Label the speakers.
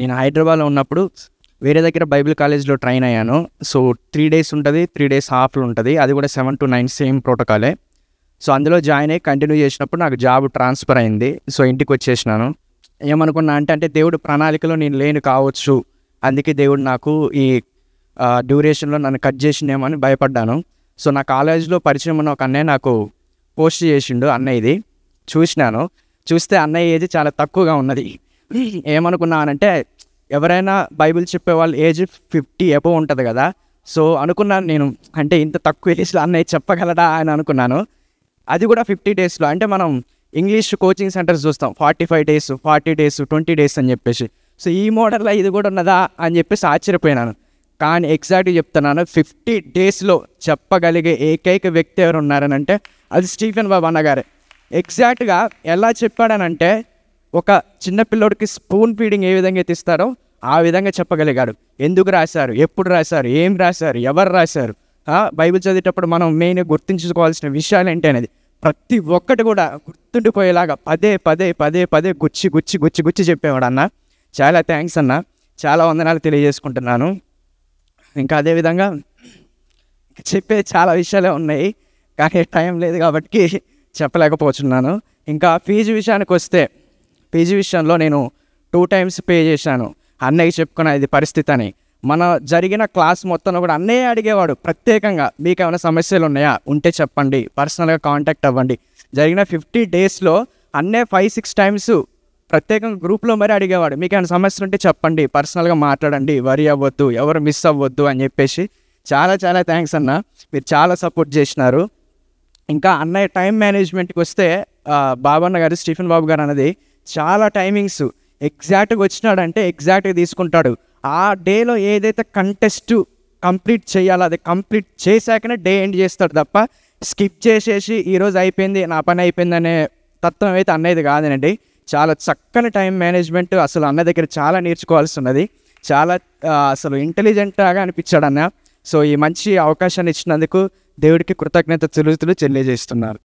Speaker 1: నేను హైదరాబాద్లో ఉన్నప్పుడు వేరే దగ్గర బైబిల్ కాలేజ్లో ట్రైన్ అయ్యాను. సో 3 days ఉంటుంది, 3 days హాఫ్లు ఉంటుంది. అది కూడా 7 to 9 సేమ్ ప్రోటోకాలే. సో అందులో జాయిన్ అయ్యి కంటిన్యూ చేసినప్పుడు నాకు జాబ్ ట్రాన్స్ఫర్ అయింది. సో ఇంటికి వచ్చేసినాను. ఏమనుకున్నా అంటే దేవుడు ప్రణాళికలో నేను లేను కావచ్చు, అందుకే దేవుడు నాకు ఈ డ్యూరేషన్లో నన్ను కట్ చేసిండేమో అని భయపడ్డాను. సో నా కాలేజ్లో పరిచయం ఉన్న ఒక అన్నయ్య నాకు పోస్ట్ చేసిండు అన్నయ్యది. చూస్తే అన్నయ్య ఏజ్ చాలా తక్కువగా ఉన్నది. ఏమనుకున్నానంటే ఎవరైనా బైబిల్ చెప్పే వాళ్ళ ఏజ్ 50 above ఉంటుంది కదా. సో అనుకున్నాను నేను, అంటే ఇంత తక్కువ ఏజ్లో అన్నయ్య చెప్పగలడా అని అనుకున్నాను. అది కూడా 50 daysలో. అంటే మనం ఇంగ్లీష్ కోచింగ్ సెంటర్స్ చూస్తాం 45 days, 40 days, 20 days అని చెప్పేసి. సో ఈ మోడల్లో ఇది కూడా ఉన్నదా అని చెప్పేసి ఆశ్చర్యపోయినాను. కానీ ఎగ్జాక్ట్గా చెప్తున్నాను, 50 daysలో చెప్పగలిగే ఏకైక వ్యక్తి ఎవరు ఉన్నారని అంటే అది స్టీఫెన్ బాబు అన్నగారే. ఎగ్జాక్ట్గా ఎలా చెప్పాడనంటే ఒక చిన్నపిల్లోడికి స్పూన్ ఫీడింగ్ ఏ విధంగా తీస్తారో ఆ విధంగా చెప్పగలిగాడు. ఎందుకు రాశారు, ఎప్పుడు రాశారు, ఏం రాశారు, ఎవరు రాశారు, బైబిల్ చదివేటప్పుడు మనం మెయిన్గా గుర్తుంచుకోవాల్సిన విషయాలు ఏంటి అనేది ప్రతి ఒక్కటి కూడా గుర్తుండిపోయేలాగా పదే పదే పదే పదే గుచ్చి గుచ్చి గుచ్చి గుచ్చి చెప్పేవాడు అన్న. చాలా థ్యాంక్స్ అన్న, చాలా వందనాలు తెలియజేసుకుంటున్నాను. ఇంకా అదేవిధంగా చెప్పే చాలా విషయాలే ఉన్నాయి, కానీ టైం లేదు కాబట్టి చెప్పలేకపోతున్నాను. ఇంకా ఫీజు విషయానికి వస్తే, ఫీజు విషయంలో నేను 2 times పే చేశాను. అన్నయ్య చెప్పుకున్న ఇది పరిస్థితి అని. మన జరిగిన క్లాస్ మొత్తంలో కూడా అన్నయ్య అడిగేవాడు ప్రత్యేకంగా, మీకు ఏమైనా సమస్యలు ఉన్నాయా ఉంటే చెప్పండి, పర్సనల్గా కాంటాక్ట్ అవ్వండి. జరిగిన 50 daysలో అన్నయ్య 5-6 times ప్రత్యేకంగా గ్రూప్లో మరీ అడిగేవాడు, మీకు ఏమైనా సమస్యలు ఉంటే చెప్పండి, పర్సనల్గా మాట్లాడండి, వరి అవ్వద్దు, ఎవరు మిస్ అవ్వద్దు అని చెప్పేసి. చాలా చాలా థ్యాంక్స్ అన్న, మీరు చాలా సపోర్ట్ చేసినారు. ఇంకా అన్నయ్య టైం మేనేజ్మెంట్కి వస్తే బాబన్న గారు, స్టీఫెన్ బాబు గారు అన్నది చాలా టైమింగ్స్ ఎగ్జాక్ట్గా వచ్చినాడంటే ఎగ్జాక్ట్గా తీసుకుంటాడు. ఆ డేలో ఏదైతే కంటెస్ట్ కంప్లీట్ చేయాలో అది కంప్లీట్ చేశాకనే డే ఎండ్ చేస్తాడు తప్ప స్కిప్ చేసేసి ఈరోజు అయిపోయింది నా పని అయిపోయింది అనే తత్వం అయితే అన్నది కాదనండి. చాలా చక్కని టైం మేనేజ్మెంట్ అసలు అన్న దగ్గర చాలా నేర్చుకోవాల్సి ఉన్నది. చాలా అసలు ఇంటెలిజెంట్గా అనిపించాడు అన్న. సో ఈ మంచి అవకాశాన్ని ఇచ్చినందుకు దేవుడికి కృతజ్ఞత తెలియజేస్తున్నారు.